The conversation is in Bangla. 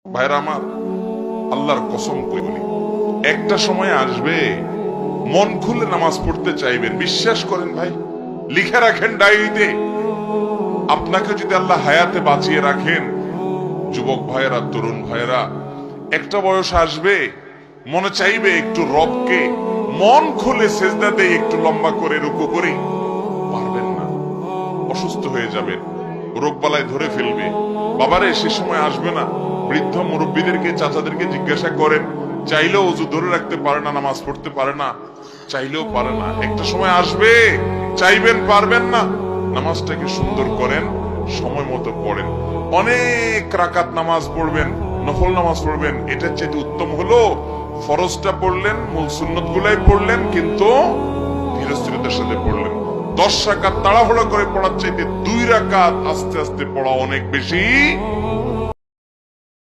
ভাইরা আমার, আল্লাহর কসম করে বলি, একটা সময় আসবে মন খুলে নামাজ পড়তে চাইবেন। বিশ্বাস করেন ভাই, লিখে রাখেন ডায়েরিতে। আপনাকে যদি আল্লাহ হায়াতে বাঁচিয়ে রাখেন, যুবক ভাইয়েরা, তরুণ ভাইয়েরা, একটা বয়স আসবে মনে চাইবে একটু রবকে মন খুলে সেজদা দেই, একটু লম্বা করে রুকু করি। পারবেন না, অসুস্থ হয়ে যাবেন, রোগবালায় ধরে ফেলবে। বাবারে, সে সময় আসবে না? বৃদ্ধ মুরব্বীদেরকে, চাচাদেরকে জিজ্ঞাসা করেন, চাইলেও অজু ধরে রাখতে পারে না, নামাজ পড়তে পারে না, চাইলেও পারে না। একটা সময় আসবে চাইবেন, পারবেন না। নামাজটাকে সুন্দর করেন, সময় মতো পড়েন, অনেক রাকাত নামাজ পড়বেন, নফল নামাজ পড়বেন। এটার চেয়ে উত্তম হলো ফরজটা পড়লেন, মূল সুন্নত গুলাই পড়লেন, কিন্তু ধীরস্থিরতার সাথে পড়লেন। 10 রাকাত তাড়াহুড়া করে পড়ার চাইতে 2 রাকাত আস্তে আস্তে পড়া অনেক বেশি